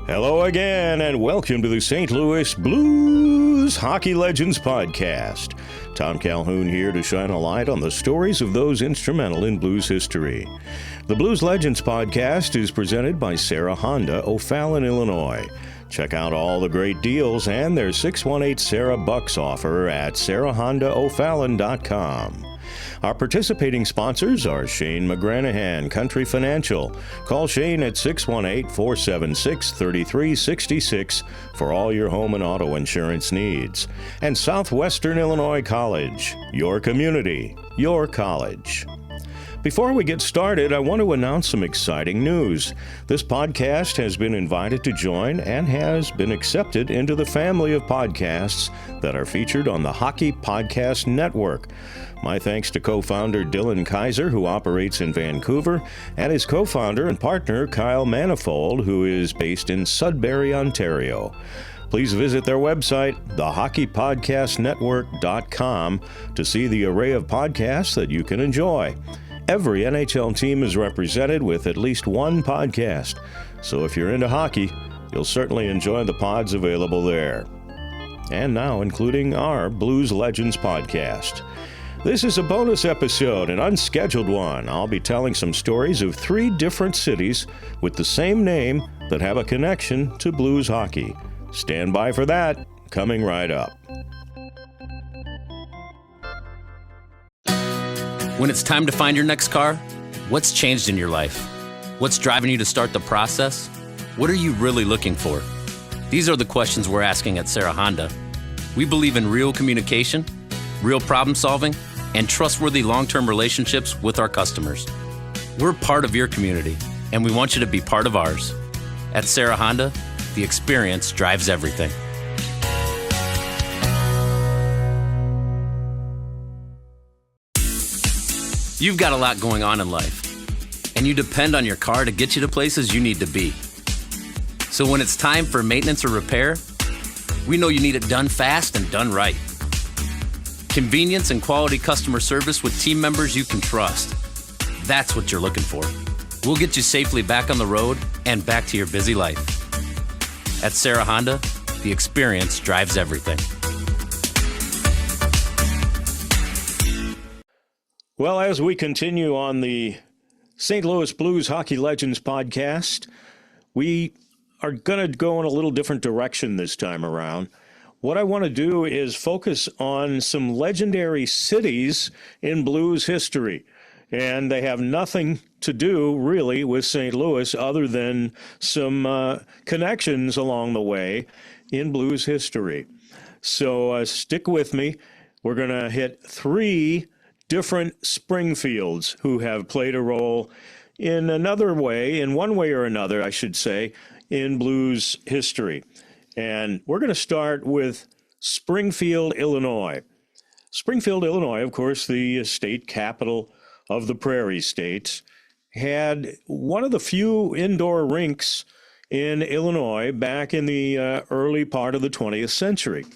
Hello again, and welcome to the St. Louis Blues Hockey Legends Podcast. Tom Calhoun here to shine a light on the stories of those instrumental in blues history. The Blues Legends Podcast is presented by Sarah Honda, O'Fallon, Illinois. Check out all the great deals and their 618 Sarah Bucks offer at sarahhondaofallon.com. Our participating sponsors are Shane McGranahan, Country Financial. Call Shane at 618-476-3366 for all your home and auto insurance needs. And Southwestern Illinois College, your community, your college. Before we get started, I want to announce some exciting news. This podcast has been invited to join and has been accepted into the family of podcasts that are featured on the Hockey Podcast Network. My thanks to co-founder Dylan Kaiser, who operates in Vancouver, and his co-founder and partner Kyle Manifold, who is based in Sudbury, Ontario. Please visit their website, thehockeypodcastnetwork.com, to see the array of podcasts that you can enjoy. Every NHL team is represented with at least one podcast, so if you're into hockey, you'll certainly enjoy the pods available there. And now, including our Blues Legends podcast. This is a bonus episode, an unscheduled one. I'll be telling some stories of 3 different cities with the same name that have a connection to blues hockey. Stand by for that, coming right up. When it's time to find your next car, what's changed in your life? What's driving you to start the process? What are you really looking for? These are the questions we're asking at Sarah Honda. We believe in real communication, real problem solving, and trustworthy long-term relationships with our customers. We're part of your community, and we want you to be part of ours. At Sarah Honda, the experience drives everything. You've got a lot going on in life, and you depend on your car to get you to places you need to be. So when it's time for maintenance or repair, we know you need it done fast and done right. Convenience and quality customer service with team members you can trust. That's what you're looking for. We'll get you safely back on the road and back to your busy life. At Sarah Honda, the experience drives everything. Well, as we continue on the St. Louis Blues Hockey Legends podcast, we are going to go in a little different direction this time around. What I want to do is focus on some legendary cities in blues history, and they have nothing to do really with St. Louis other than some connections along the way in blues history. So stick with me. We're going to hit 3 different Springfields who have played a role in another way, in one way or another, I should say, in blues history. And we're going to start with Springfield, Illinois. Springfield, Illinois, of course, the state capital of the Prairie States, had one of the few indoor rinks in Illinois back in the early part of the 20th century.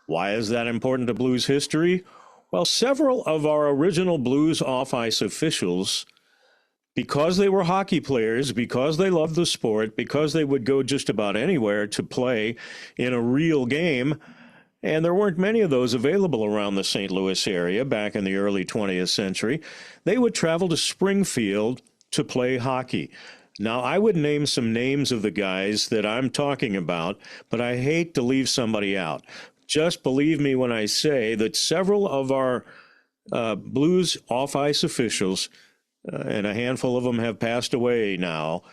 Why is that important to blues history? Well, several of our original blues off-ice officials, because they were hockey players, because they loved the sport, because they would go just about anywhere to play in a real game, and there weren't many of those available around the St. Louis area back in the early 20th century, they would travel to Springfield to play hockey. Now, I would name some names of the guys that I'm talking about, but I hate to leave somebody out. Just believe me when I say that several of our blues off-ice officials, and a handful of them have passed away now,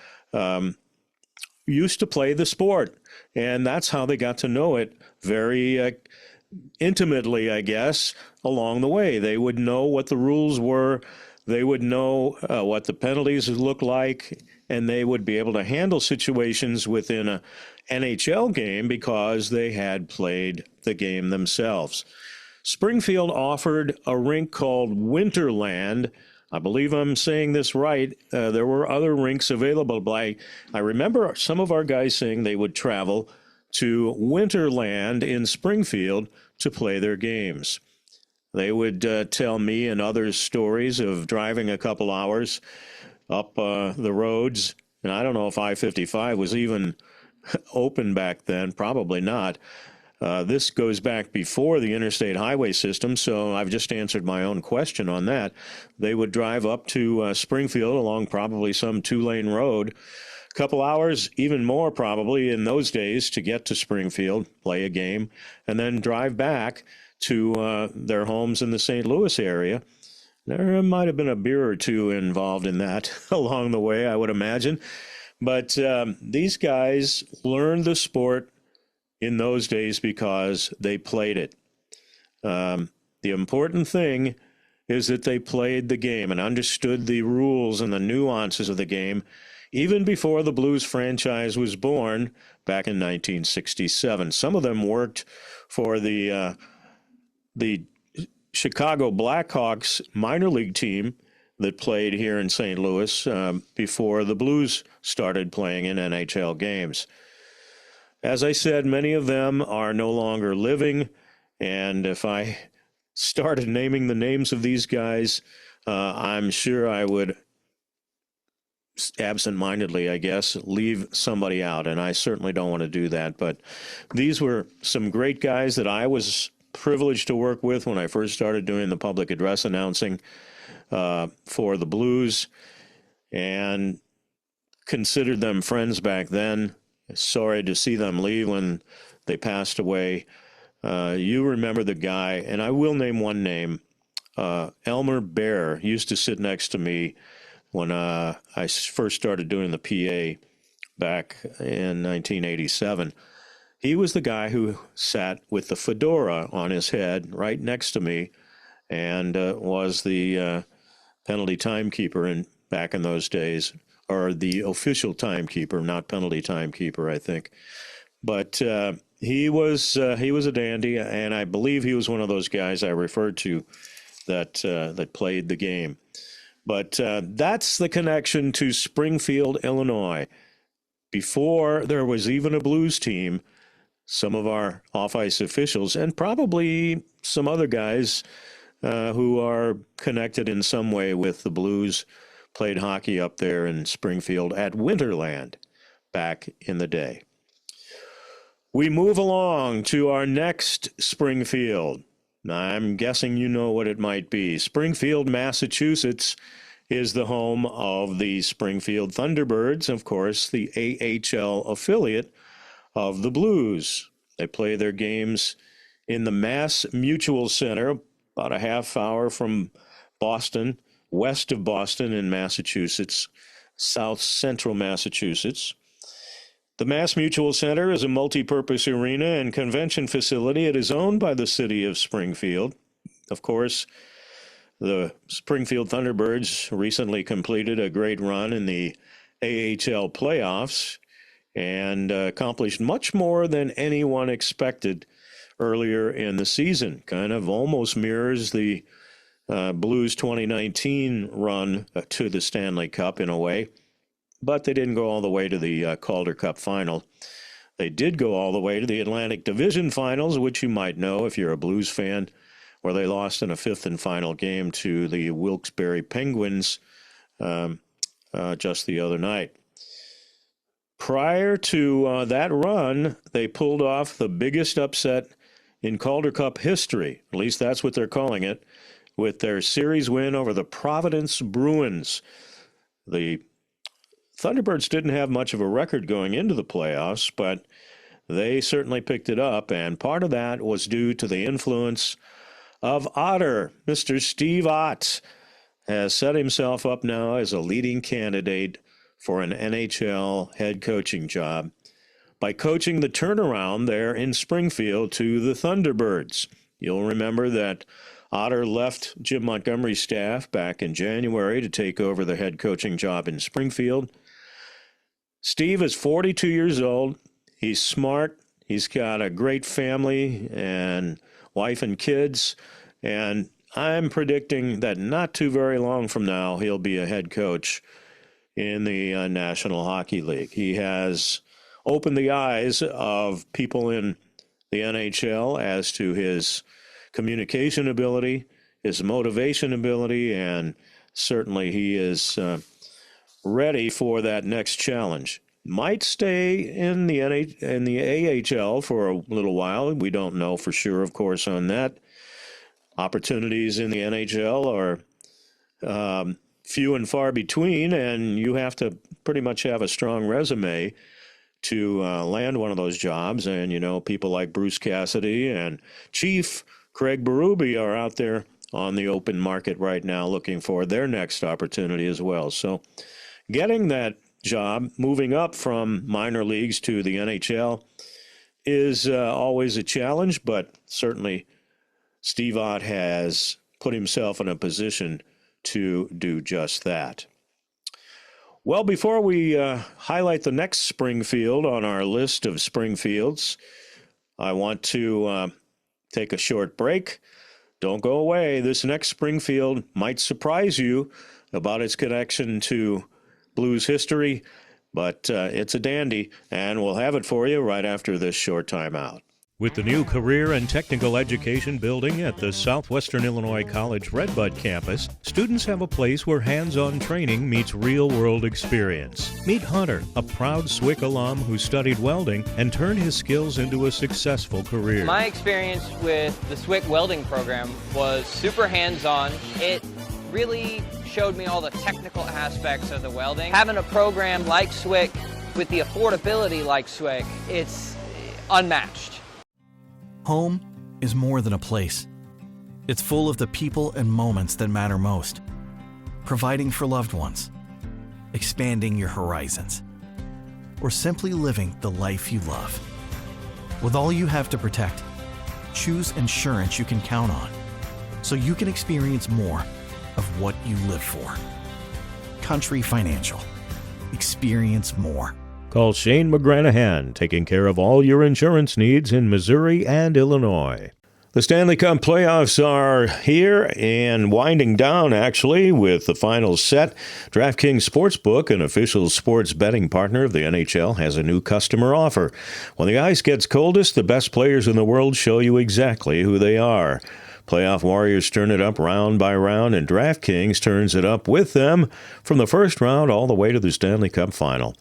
used to play the sport. And that's how they got to know it very intimately, I guess, along the way. They would know what the rules were. They would know what the penalties looked like, and they would be able to handle situations within a NHL game because they had played the game themselves. Springfield offered a rink called Winterland. I believe I'm saying this right. There were other rinks available, but I remember some of our guys saying they would travel to Winterland in Springfield to play their games. They would tell me and others stories of driving a couple hours up the roads, and I don't know if I-55 was even open back then, probably not. This goes back before the interstate highway system, so I've just answered my own question on that. They would drive up to Springfield along probably some two-lane road, a couple hours, even more probably in those days, to get to Springfield, play a game, and then drive back to their homes in the St. Louis area. There might have been a beer or two involved in that along the way, I would imagine. But these guys learned the sport in those days because they played it. The important thing is that they played the game and understood the rules and the nuances of the game even before the Blues franchise was born back in 1967. Some of them worked for the Chicago Blackhawks minor league team that played here in St. Louis before the Blues started playing in NHL games. As I said, many of them are no longer living, and if I started naming the names of these guys, I'm sure I would absentmindedly, I guess, leave somebody out, and I certainly don't want to do that. But these were some great guys that I was privileged to work with when I first started doing the public address announcing for the Blues, and considered them friends back then. Sorry to see them leave when they passed away. You remember the guy, and I will name one name. Elmer Baer used to sit next to me when I first started doing the PA back in 1987. He was the guy who sat with the fedora on his head right next to me and was the penalty timekeeper back in those days, or the official timekeeper, not penalty timekeeper, I think. But he was a dandy, and I believe he was one of those guys I referred to that played the game. But that's the connection to Springfield, Illinois. Before there was even a Blues team, some of our off-ice officials, and probably some other guys who are connected in some way with the Blues, played hockey up there in Springfield at Winterland back in the day. We move along to our next Springfield. I'm guessing you know what it might be. Springfield, Massachusetts is the home of the Springfield Thunderbirds, of course, the AHL affiliate of the Blues. They play their games in the Mass Mutual Center, about a half hour from Boston, west of Boston in Massachusetts, south central Massachusetts. The Mass Mutual Center is a multi-purpose arena and convention facility. It is owned by the city of Springfield. Of course, the Springfield Thunderbirds recently completed a great run in the AHL playoffs and accomplished much more than anyone expected earlier in the season. Kind of almost mirrors the Blues 2019 run to the Stanley Cup in a way, but they didn't go all the way to the Calder Cup final. They did go all the way to the Atlantic Division Finals, which you might know if you're a Blues fan, where they lost in a fifth and final game to the Wilkes-Barre Penguins just the other night. Prior to that run, they pulled off the biggest upset in Calder Cup history, at least that's what they're calling it, with their series win over the Providence Bruins. The Thunderbirds didn't have much of a record going into the playoffs, but they certainly picked it up, and part of that was due to the influence of Otter. Mr. Steve Ott has set himself up now as a leading candidate for an NHL head coaching job by coaching the turnaround there in Springfield to the Thunderbirds. You'll remember that Otter left Jim Montgomery's staff back in January to take over the head coaching job in Springfield. Steve is 42 years old. He's smart. He's got a great family and wife and kids. And I'm predicting that not too very long from now, he'll be a head coach in the National Hockey League. He has opened the eyes of people in the NHL as to his communication ability, his motivation ability, and certainly he is ready for that next challenge. might stay in the in the AHL for a little while. We don't know for sure, of course, on that. Opportunities in the NHL are few and far between, and you have to pretty much have a strong resume to land one of those jobs. And, you know, people like Bruce Cassidy and Chief Craig Berube are out there on the open market right now looking for their next opportunity as well. So getting that job, moving up from minor leagues to the NHL, is always a challenge, but certainly Steve Ott has put himself in a position to do just that. Well, before we highlight the next Springfield on our list of Springfields, I want to take a short break. Don't go away. This next Springfield might surprise you about its connection to Blues history, but it's a dandy, and we'll have it for you right after this short timeout. With the new Career and Technical Education building at the Southwestern Illinois College Redbud campus, students have a place where hands-on training meets real-world experience. Meet Hunter, a proud SWIC alum who studied welding and turned his skills into a successful career. My experience with the SWIC welding program was super hands-on. It really showed me all the technical aspects of the welding. Having a program like SWIC with the affordability like SWIC, it's unmatched. Home is more than a place. It's full of the people and moments that matter most. Providing for loved ones, expanding your horizons, or simply living the life you love. With all you have to protect, choose insurance you can count on so you can experience more of what you live for. Country Financial. Experience more. Call Shane McGranahan, taking care of all your insurance needs in Missouri and Illinois. The Stanley Cup playoffs are here and winding down, actually, with the final set. DraftKings Sportsbook, an official sports betting partner of the NHL, has a new customer offer. When the ice gets coldest, the best players in the world show you exactly who they are. Playoff warriors turn it up round by round, and DraftKings turns it up with them from the first round all the way to the Stanley Cup final.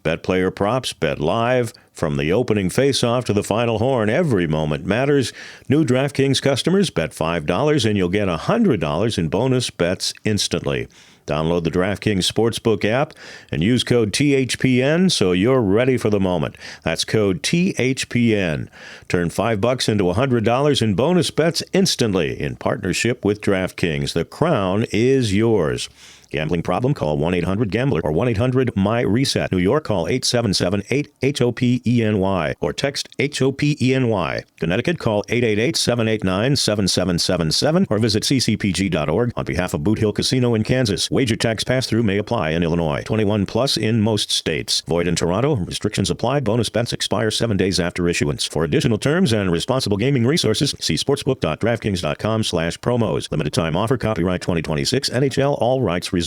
Bet player props, bet live. From the opening face-off to the final horn, every moment matters. New DraftKings customers bet $5 and you'll get $100 in bonus bets instantly. Download the DraftKings Sportsbook app and use code THPN so you're ready for the moment. That's code THPN. Turn $5 into $100 in bonus bets instantly in partnership with DraftKings. The crown is yours. Gambling problem? Call 1-800-GAMBLER or 1-800-MY-RESET. New York, call 877-8-HOPENY or text HOPENY. Connecticut, call 888-789-7777 or visit ccpg.org. On behalf of Boot Hill Casino in Kansas, wager tax pass-through may apply in Illinois. 21 plus in most states. Void in Toronto. Restrictions apply. Bonus bets expire 7 days after issuance. For additional terms and responsible gaming resources, see sportsbook.draftkings.com/promos. Limited time offer. Copyright 2026. NHL. All rights reserved.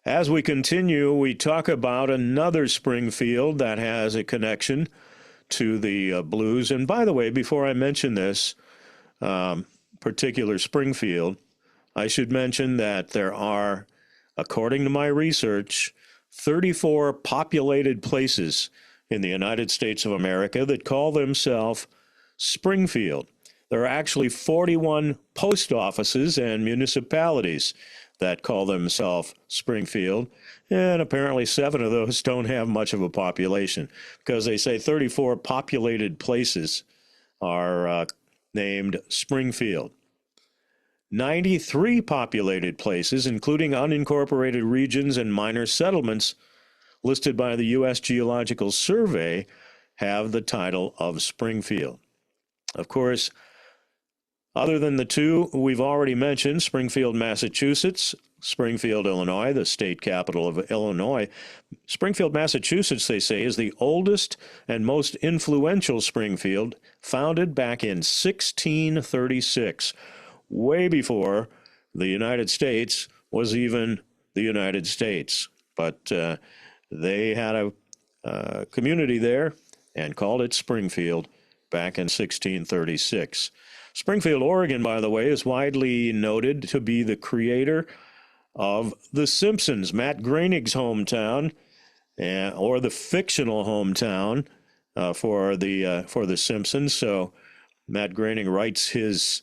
As we continue, we talk about another Springfield that has a connection to the Blues. And by the way, before I mention this particular Springfield, I should mention that there are, according to my research, 34 populated places in the United States of America that call themselves Springfield. There are actually 41 post offices and municipalities that call themselves Springfield, and apparently 7 of those don't have much of a population, because they say 34 populated places are named Springfield. 93 populated places, including unincorporated regions and minor settlements listed by the U.S. Geological Survey, have the title of Springfield. Of course, other than the two we've already mentioned, Springfield, Massachusetts, Springfield, Illinois, the state capital of Illinois. Springfield, Massachusetts, they say, is the oldest and most influential Springfield, founded back in 1636, way before the United States was even the United States. But they had a community there and called it Springfield back in 1636. Springfield, Oregon, by the way, is widely noted to be the creator of The Simpsons, Matt Groening's hometown. or the fictional hometown for the Simpsons. So Matt Groening writes his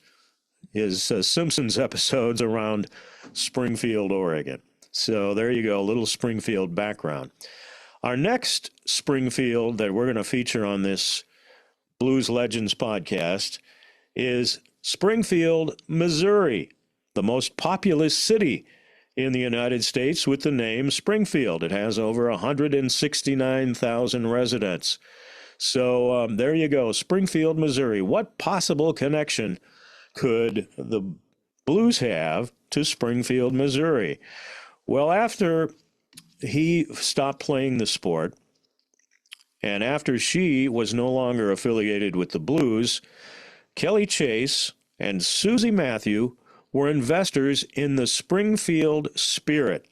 Simpsons episodes around Springfield, Oregon. So there you go, a little Springfield background. Our next Springfield that we're going to feature on this Blues Legends podcast is Springfield, Missouri, the most populous city in the United States with the name Springfield. It has over 169,000 residents. So there you go, Springfield, Missouri. What possible connection could the Blues have to Springfield, Missouri? Well, after he stopped playing the sport, and after she was no longer affiliated with the Blues, Kelly Chase and Susie Mathieu were investors in the Springfield Spirit.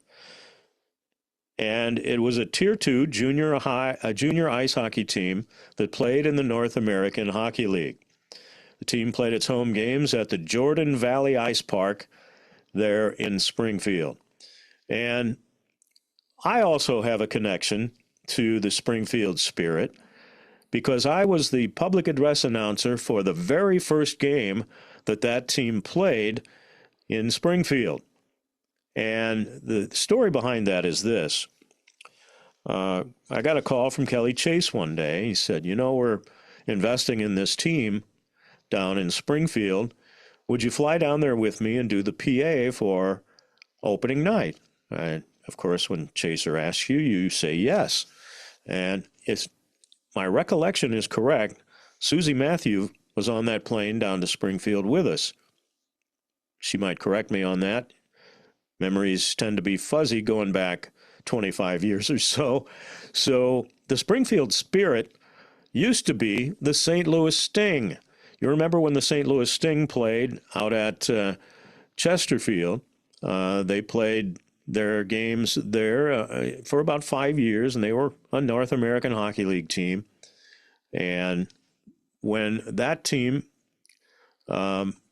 And it was a Tier 2 junior ice hockey team that played in the North American Hockey League. The team played its home games at the Jordan Valley Ice Park there in Springfield. And I also have a connection to the Springfield Spirit because I was the public address announcer for the very first game that team played in Springfield. And the story behind that is this. I got a call from Kelly Chase one day. He said, we're investing in this team down in Springfield. Would you fly down there with me and do the PA for opening night? Of course, when Chaser asks you, you say yes. And if my recollection is correct, Susie Mathieu was on that plane down to Springfield with us. She might correct me on that. Memories tend to be fuzzy going back 25 years or so. So the Springfield Spirit used to be the St. Louis Sting. You remember when the St. Louis Sting played out at Chesterfield? They played their games there for about 5 years, and they were a North American Hockey League team. And when that team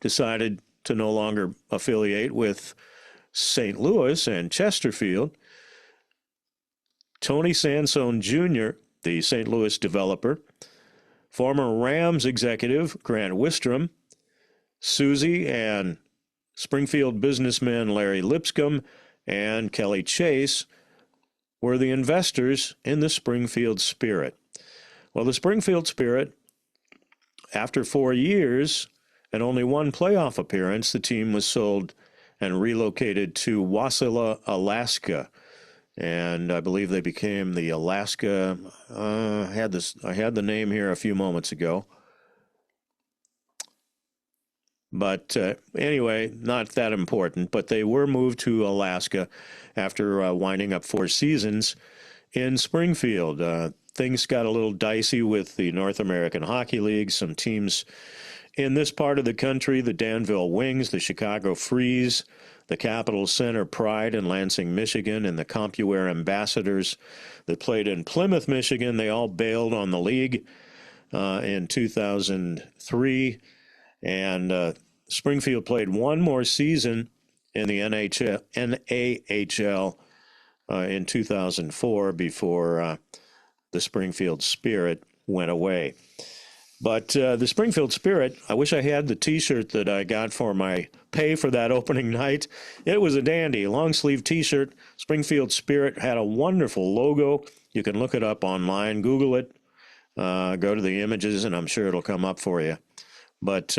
decided to no longer affiliate with St. Louis and Chesterfield, Tony Sansone Jr., the St. Louis developer, former Rams executive Grant Wistrom, Susie and Springfield businessman Larry Lipscomb, and Kelly Chase were the investors in the Springfield Spirit. Well, the Springfield Spirit, after 4 years and only one playoff appearance, the team was sold and relocated to Wasilla, Alaska. And I believe they became the Alaska, I had the name here a few moments ago. But anyway, not that important. But they were moved to Alaska after winding up 4 seasons in Springfield. Things got a little dicey with the North American Hockey League. Some teams in this part of the country, the Danville Wings, the Chicago Freeze, the Capital Center Pride in Lansing, Michigan, and the CompuWare Ambassadors that played in Plymouth, Michigan, they all bailed on the league in 2003. And Springfield played one more season in the NAHL in 2004 before the Springfield Spirit went away. But the Springfield Spirit, I wish I had the T-shirt that I got for my pay for that opening night. It was a dandy, long-sleeve T-shirt. Springfield Spirit had a wonderful logo. You can look it up online, Google it, go to the images, and I'm sure it'll come up for you. But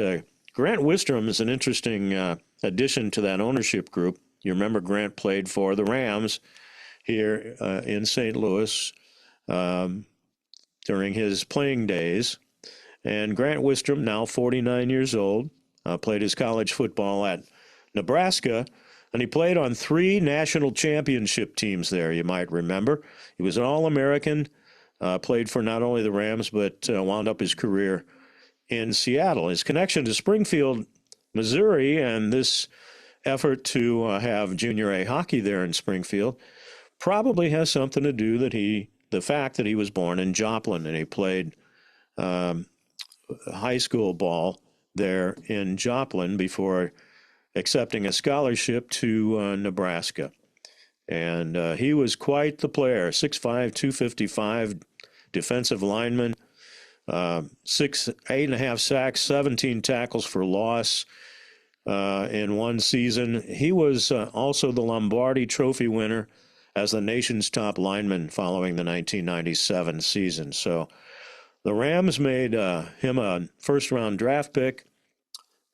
Grant Wistrom is an interesting addition to that ownership group. You remember Grant played for the Rams here in St. Louis during his playing days. And Grant Wistrom, now 49 years old, played his college football at Nebraska, and he played on 3 national championship teams there, you might remember. He was an All-American, played for not only the Rams, but wound up his career in Seattle. His connection to Springfield, Missouri, and this effort to have junior A hockey there in Springfield probably has something to do the fact that he was born in Joplin, and he played high school ball there in Joplin before accepting a scholarship to Nebraska. And he was quite the player, 6'5", 255, defensive lineman, 8.5 sacks, 17 tackles for loss in one season. He was also the Lombardi Trophy winner as the nation's top lineman following the 1997 season. So the Rams made him a first-round draft pick,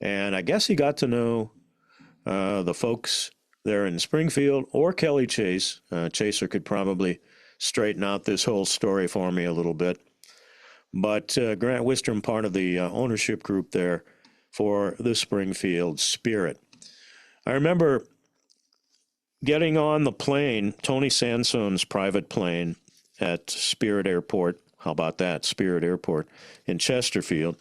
and I guess he got to know the folks there in Springfield, or Kelly Chase. Chaser could probably straighten out this whole story for me a little bit. But Grant Wistrom, part of the ownership group there for the Springfield Spirit. I remember getting on the plane, Tony Sansone's private plane at Spirit Airport. How about that, Spirit Airport in Chesterfield.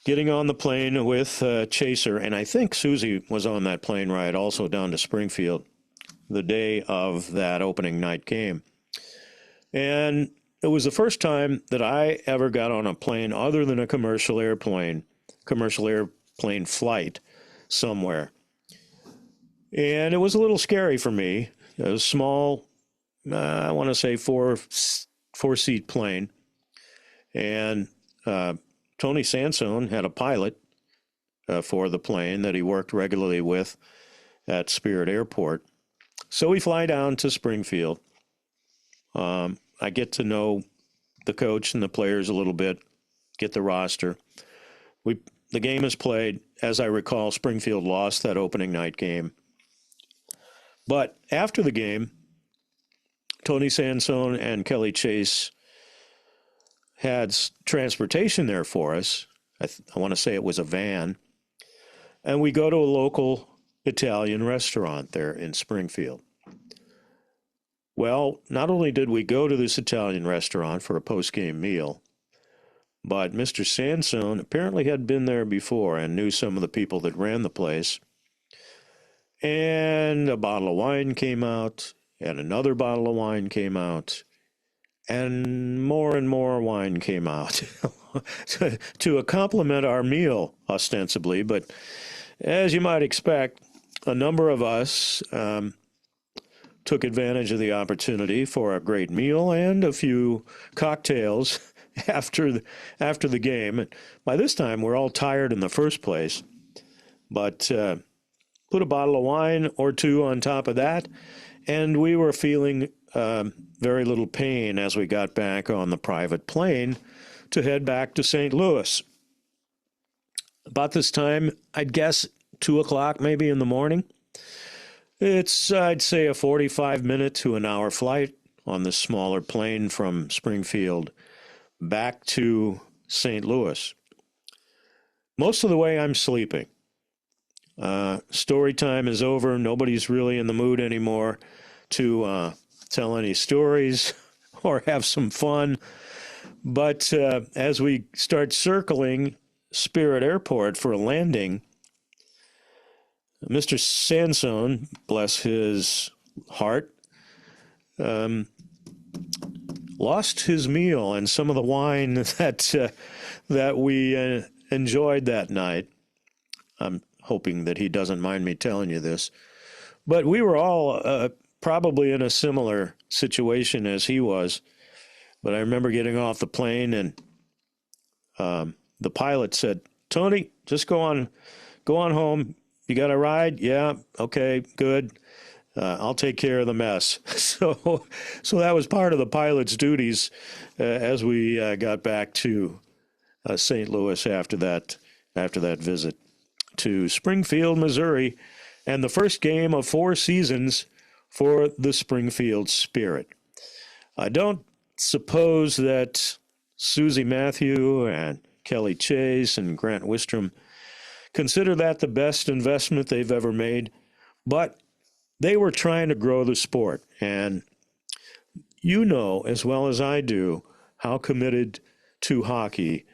Getting on the plane with Chaser, and I think Susie was on that plane ride also down to Springfield the day of that opening night game. And it was the first time that I ever got on a plane other than a commercial airplane flight somewhere. And it was a little scary for me. It was a small, I want to say four-seat plane. And Tony Sansone had a pilot for the plane that he worked regularly with at Spirit Airport. So we fly down to Springfield. I get to know the coach and the players a little bit, get the roster. The game is played. As I recall, Springfield lost that opening night game. But after the game, Tony Sansone and Kelly Chase had transportation there for us. I want to say it was a van. And we go to a local Italian restaurant there in Springfield. Well, not only did we go to this Italian restaurant for a post-game meal, but Mr. Sansone apparently had been there before and knew some of the people that ran the place. And a bottle of wine came out, and another bottle of wine came out, and more wine came out to complement our meal, ostensibly. But as you might expect, a number of us took advantage of the opportunity for a great meal and a few cocktails after the game. And by this time, we're all tired in the first place, but put a bottle of wine or two on top of that, and we were feeling very little pain as we got back on the private plane to head back to St. Louis. About this time, I'd guess 2 o'clock maybe in the morning. It's, I'd say, a 45-minute to an hour flight on this smaller plane from Springfield back to St. Louis. Most of the way, I'm sleeping. Story time is over. Nobody's really in the mood anymore to tell any stories or have some fun. But as we start circling Spirit Airport for a landing, Mr. Sansone, bless his heart, lost his meal and some of the wine that we enjoyed that night. I'm hoping that he doesn't mind me telling you this. But we were all probably in a similar situation as he was. But I remember getting off the plane, and the pilot said, "Tony, just go on home. You got a ride? Yeah, okay, good. I'll take care of the mess." So that was part of the pilot's duties as we got back to St. Louis after that visit to Springfield, Missouri, and the first game of 4 seasons for the Springfield Spirit. I don't suppose that Susie Mathieu and Kelly Chase and Grant Wistrom consider that the best investment they've ever made, but they were trying to grow the sport. And you know as well as I do how committed to hockey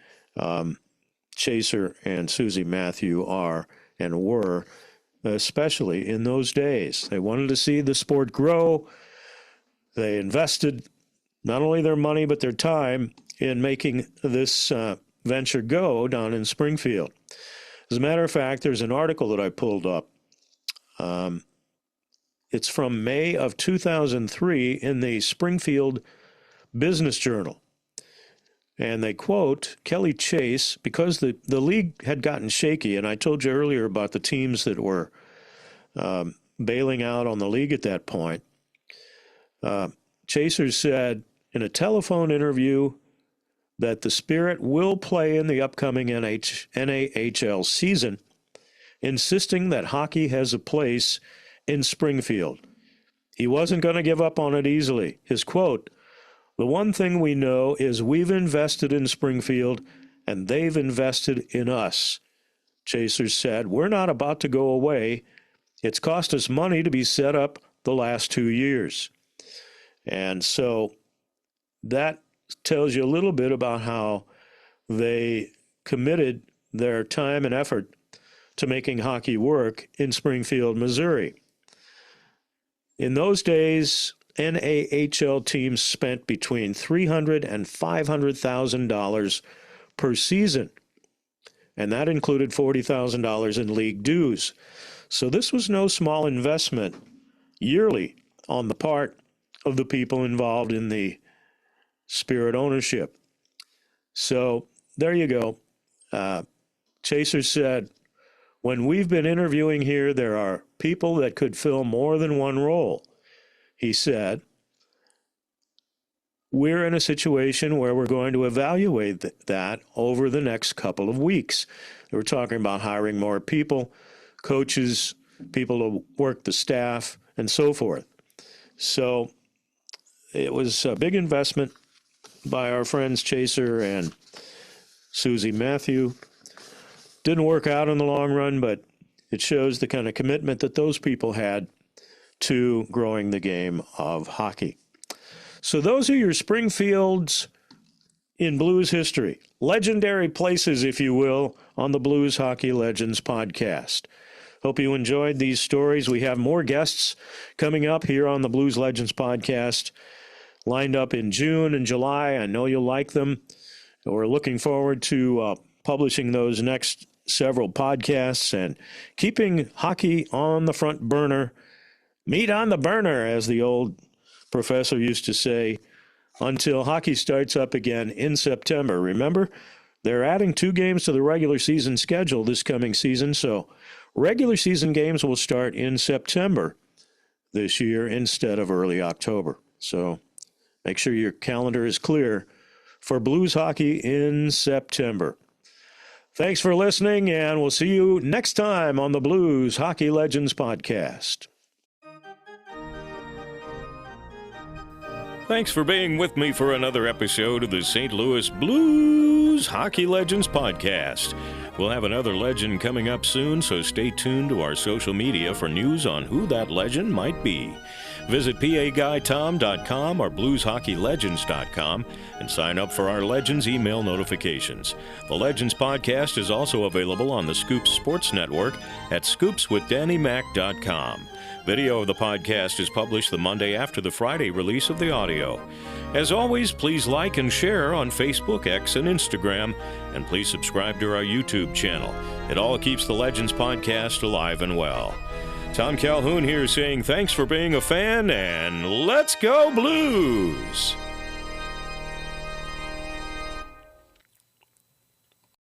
Chaser and Susie Mathieu are and were, especially in those days. They wanted to see the sport grow. They invested not only their money but their time in making this venture go down in Springfield. As a matter of fact, there's an article that I pulled up It's from May of 2003 in the Springfield Business Journal. And they quote Kelly Chase, because the league had gotten shaky, and I told you earlier about the teams that were bailing out on the league at that point. Chaser said in a telephone interview that the Spirit will play in the upcoming NAHL season, insisting that hockey has a place in Springfield. He wasn't going to give up on it easily. His quote, "The one thing we know is we've invested in Springfield and they've invested in us." Chaser said, "We're not about to go away. It's cost us money to be set up the last 2 years." And so that tells you a little bit about how they committed their time and effort to making hockey work in Springfield, Missouri. In those days, NAHL teams spent between $300,000 and $500,000 per season, and that included $40,000 in league dues. So this was no small investment yearly on the part of the people involved in the Spirit ownership. So there you go. Chaser said, "When we've been interviewing here, there are people that could fill more than one role." He said, "We're in a situation where we're going to evaluate that over the next couple of weeks." They were talking about hiring more people, coaches, people to work the staff, and so forth. So it was a big investment by our friends Chaser and Susie Mathieu. Didn't work out in the long run, but it shows the kind of commitment that those people had to growing the game of hockey. So those are your Springfields in Blues history. Legendary places, if you will, on the Blues Hockey Legends podcast. Hope you enjoyed these stories. We have more guests coming up here on the Blues Legends podcast, lined up in June and July. I know you'll like them. We're looking forward to publishing those next several podcasts and keeping hockey on the front burner, meat on the burner, as the old professor used to say, until hockey starts up again in September. Remember, they're adding 2 games to the regular season schedule this coming season, so regular season games will start in September this year instead of early October. So make sure your calendar is clear for Blues hockey in September. Thanks for listening, and we'll see you next time on the Blues Hockey Legends podcast. Thanks for being with me for another episode of the St. Louis Blues Hockey Legends podcast. We'll have another legend coming up soon, so stay tuned to our social media for news on who that legend might be. Visit PAGuyTom.com or BluesHockeyLegends.com and sign up for our Legends email notifications. The Legends podcast is also available on the Scoops Sports Network at scoopswithdannymac.com. Video of the podcast is published the Monday after the Friday release of the audio. As always, please like and share on Facebook, X, and Instagram, and please subscribe to our YouTube channel. It all keeps the Legends podcast alive and well. Tom Calhoun here saying thanks for being a fan, and let's go Blues!